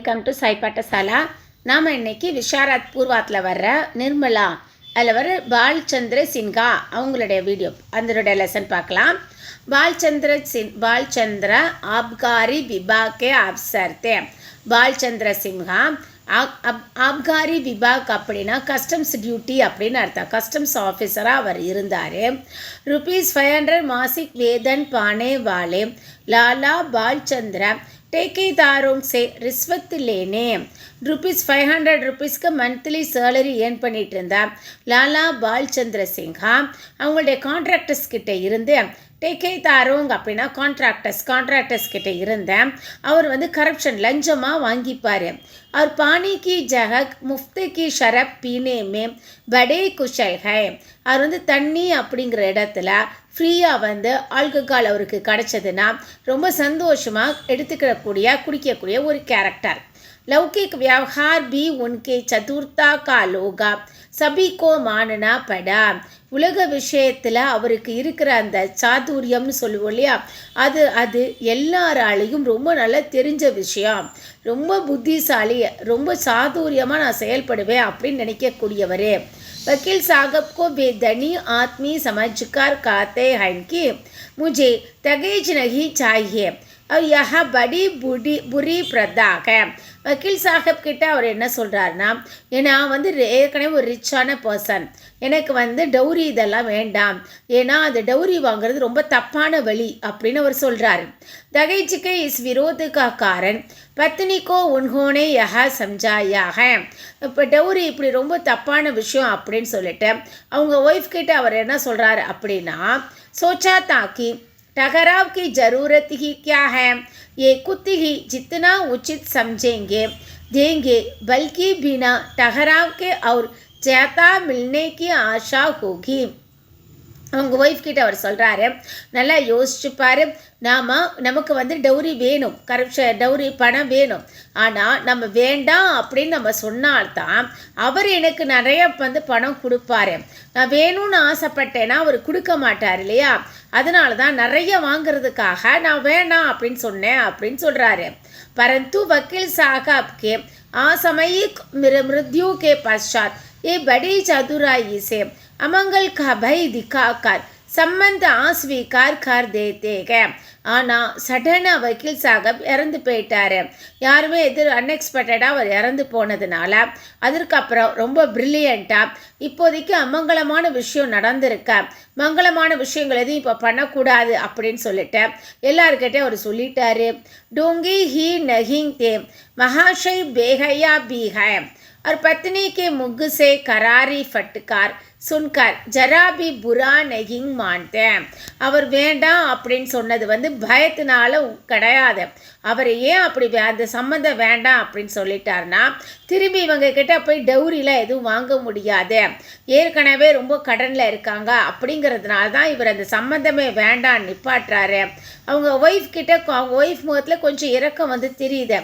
Welcome to Sai பாட்டசாலா. நாம் இன்னைக்கு விஷாரத் பூர்வாத்தில் வர்ற நிர்மலா அதில் வர பால்சந்திர சின்ஹா அவங்களுடைய வீடியோ அதனுடைய லெசன் பார்க்கலாம். பால்சந்திர ஆப்காரி விபாக் கே அஃப்சர் தே. பால்சந்திர சின்ஹா ஆப்காரி விபாக் அப்படின்னா கஸ்டம்ஸ் டியூட்டி அப்படின்னு அர்த்தம். கஸ்டம்ஸ் ஆஃபீஸராக அவர் இருந்தார். ₹500 மாசிக் வேதன் பானே வாலே லாலா பால்சந்திர ठेकेदारों से रिश्वत लेने ₹500 மந்த்லி சேலரி ஏர்ன் பண்ணிட்டு இருந்தார் லாலா பால்சந்திர சின்ஹா. அவங்களுடைய கான்ட்ராக்டர்ஸ் கிட்ட இருந்து டேக்கேதாரோங் அப்படின்னா கான்ட்ராக்டர்ஸ் கிட்ட இருந்த அவர் கரப்ஷன் லஞ்சமாக வாங்கிப்பார். और पानी की जगह मुफ्त की शराब पीने में बड़े कुशल है. அவர் தண்ணி அப்படிங்கிற இடத்துல ஃப்ரீயாக ஆல்கஹால் அவருக்கு கிடச்சதுன்னா ரொம்ப சந்தோஷமாக குடிக்கக்கூடிய ஒரு கேரக்டர். लौकिक व्यवहार भी उनके चतुरता का लोगा सभी को मानना पड़ा. உலக விஷயத்தில் அவருக்கு இருக்கிற அந்த சாதுரியம்னு சொல்லுவோம் இல்லையா, அது எல்லாராலையும் ரொம்ப நல்லா தெரிஞ்ச விஷயம். ரொம்ப புத்திசாலி, ரொம்ப சாதுரியமாக நான் செயல்படுவேன் அப்படின்னு நினைக்கக்கூடியவர். वकील साहब को बेदनी आदमी समझकर कहते हैं कि मुझे तगेज नहीं चाहिए और यह बड़ी बुरी प्रथा है. வக்கீல் சாஹப் கிட்ட அவர் என்ன சொல்கிறாருன்னா, நான் ஏற்கனவே ஒரு ரிச்சான பர்சன், எனக்கு டௌரி இதெல்லாம் வேண்டாம், ஏன்னா அது டௌரி வாங்குறது ரொம்ப தப்பான வழி அப்படின்னு அவர் சொல்கிறாரு. दहेज के इस विरोध का कारण पत्नी को उन्होंने यह समझाया है. இப்போ டௌரி இப்படி ரொம்ப தப்பான விஷயம் அப்படின்னு சொல்லிட்டு அவங்க ஒய்ஃப் கிட்ட அவர் என்ன சொல்கிறாரு அப்படின்னா, सोचा था कि ठहराव की ज़रूरत ही क्या है, ये खुद ही जितना उचित समझेंगे देंगे, बल्कि बिना ठहराव के और ज़्यादा मिलने की आशा होगी. அவங்க ஒய்ஃப் கிட்ட அவர் சொல்கிறாரு, நல்லா யோசிச்சுப்பார், நமக்கு டௌரி வேணும், டௌரி பணம் வேணும், ஆனால் நம்ம வேண்டாம் அப்படின்னு நம்ம சொன்னால்தான் அவர் எனக்கு நிறைய பணம் கொடுப்பாரு. நான் வேணும்னு ஆசைப்பட்டேன்னா அவர் கொடுக்க மாட்டார் இல்லையா, அதனால தான் நிறைய வாங்கிறதுக்காக நான் வேணாம் அப்படின்னு சொன்னேன் அப்படின்னு சொல்கிறாரு. परंतु वकील साहब के असामयिक मृत्यु के पश्चात ये बड़ी चतुराई से अमंगल का भय दिखाकर संबंध अस्वीकार कर देते हैं. ஆனால் சடனாக வக்கீல் சாஹப் இறந்து போயிட்டார். யாருமே அன்எக்ஸ்பெக்டடாக அவர் இறந்து போனதுனால அதற்கப்புறம் ரொம்ப ப்ரில்லியண்ட்டாக இப்போதைக்கு அமங்கலமான விஷயம் நடந்திருக்க, மங்களமான விஷயங்கள் எதுவும் இப்போ பண்ணக்கூடாது அப்படின்னு சொல்லிட்டு எல்லாருக்கிட்டே அவர் சொல்லிட்டாரு. डोंगी ही नहीं थे महाशय बेहया भी है और पत्नी के मुख से करारी फटकार सुनकर जरा भी बुरा नहीं मानते. அவர் வேண்டாம் அப்படின்னு சொன்னது பயத்தினால கிடையாது. அவர் ஏன் அப்படி அந்த சம்மந்தம் வேண்டாம் அப்படின்னு சொல்லிட்டாருன்னா, திரும்பி இவங்க கிட்ட போய் டௌரியில் எதுவும் வாங்க முடியாது, ஏற்கனவே ரொம்ப கடனில் இருக்காங்க, அப்படிங்கிறதுனால தான் இவர் அந்த சம்மந்தமே வேண்டாம் நிப்பாட்டுறாரு. அவங்க ஒய்ஃப் கிட்ட அவங்க ஒய்ஃப் முகத்தில் கொஞ்சம் இரக்கம் தெரியுது.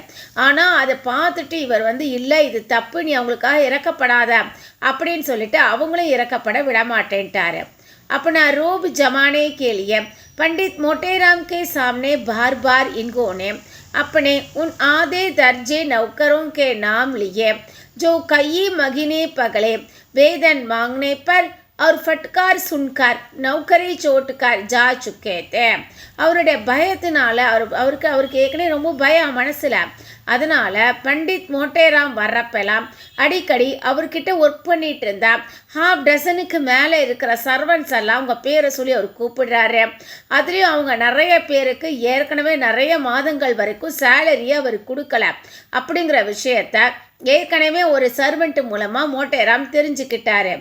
ஆனால் அதை பார்த்துட்டு இவர் இல்லை இது தப்பு, நீ அவங்களுக்காக இறக்கப்படாத அப்படின்னு சொல்லிட்டு அவங்களும் இறக்கப்பட விட மாட்டேன்ட்டாரு. अपना रोब जमाने के लिए पंडित मोटेराम के सामने बार बार इन्होंने अपने उन आधे दर्जे नौकरों के नाम लिए जो कई महीने पगले वेतन मांगने पर और फटकार सुनकर नौकरी छोड़ कर जा चुके थे. அவருடைய பயத்தினால அவருக்கு ஏற்கனவே ரொம்ப பயம் மனசில், அதனால் பண்டித் மோட்டேராம் வர்றப்பெல்லாம் அடிக்கடி அவர்கிட்ட ஒர்க் பண்ணிட்டு இருந்தா ½ மேலே இருக்கிற சர்வன்ஸ் எல்லாம் அவங்க பேரை சொல்லி அவர் கூப்பிடுறாரு. அதுலேயும் அவங்க நிறைய பேருக்கு ஏற்கனவே நிறைய மாதங்கள் வரைக்கும் சேலரியை அவர் கொடுக்கல அப்படிங்கிற விஷயத்த ஏற்கனவே ஒரு சர்வெண்ட் மூலமாக மோட்டேராம் தெரிஞ்சுக்கிட்டாரு.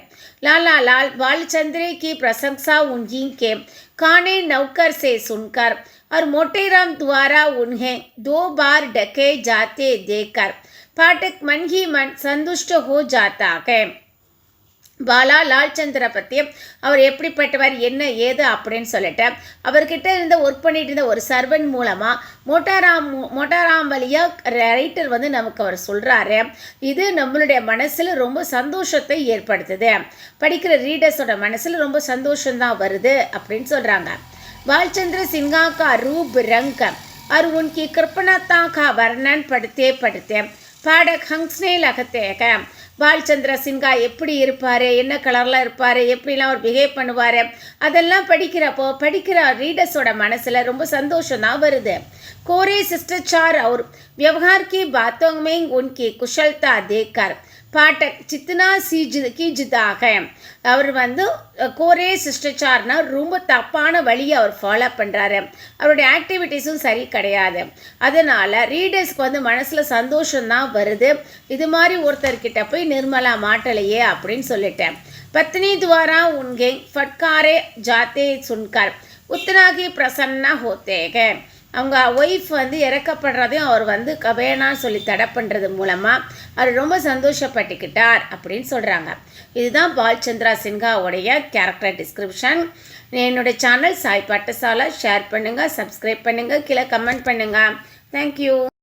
लाला लाल बालचंद्र की प्रशंसा उन्हीं के काने नौकर से सुनकर और मोटेराम द्वारा उन्हें 2 बार डके जाते देखकर पाठक मन ही मन संतुष्ट हो जाता है. பாலா லால்சந்திர பற்றி அவர் எப்படிப்பட்டவர் என்ன ஏது அப்படின்னு சொல்லிட்டு அவர்கிட்ட ஒர்க் பண்ணிட்டு இருந்த ஒரு சர்வெண்ட் மூலமாக மோட்டாராம் வழியாக ரைட்டர் நமக்கு அவர் சொல்கிறாரு. இது நம்மளுடைய மனசில் ரொம்ப சந்தோஷத்தை ஏற்படுத்துது, படிக்கிற ரீடர்ஸோட மனசில் ரொம்ப சந்தோஷம்தான் வருது அப்படின்னு சொல்கிறாங்க. பால்சந்திர சின்ஹா கா ரூப் ரங் और उनकी कृपणता का वर्णन पढ़ते पढ़ते पाठक हंसने लगते हैं. பால்சந்திர சின்ஹா எப்படி இருப்பார், என்ன கலரில் இருப்பார், எப்படிலாம் அவர் பிஹேவ் பண்ணுவார், அதெல்லாம் படிக்கிற ரீடர்ஸோட மனசில் ரொம்ப சந்தோஷம் தான் வருது. कोरे शिष्टाचार और व्यवहार की बातों में उनकी कुशलता देखकर பாட்டக் சித்தனா கீஜிதாக அவர் வந்து கோரே சிஸ்டச்சார்னா ரொம்ப தப்பான வழியை அவர் ஃபாலோ பண்ணுறாரு. அவருடைய ஆக்டிவிட்டீஸும் சரி கிடையாது. அதனால் ரீடர்ஸ்க்கு வந்து மனசில் சந்தோஷம்தான் வருது. இது மாதிரி ஒருத்தர்கிட்ட போய் நிர்மலா மாட்டலையே அப்படின்னு சொல்லிட்டேன். பத்னி துவாரா உன்கே ஃபட்காரே ஜாத்தே சுன்கர் உத்தனாகி பிரசன்னா ஹோத்தேக. அவங்க ஒய்ஃப் வந்து இறக்கப்படுறதையும் அவர் வந்து வேணான்னு சொல்லி தடை பண்ணுறது மூலமாக அவர் ரொம்ப சந்தோஷப்பட்டுக்கிட்டார் அப்படின்னு சொல்கிறாங்க. இதுதான் பால்சந்திரா சின்ஹாவுடைய கேரக்டர் டிஸ்கிரிப்ஷன். என்னுடைய சேனல் சாய் பாட்டசாலா ஷேர் பண்ணுங்கள், சப்ஸ்கிரைப் பண்ணுங்கள், கீழே கமெண்ட் பண்ணுங்கள். தேங்க்யூ.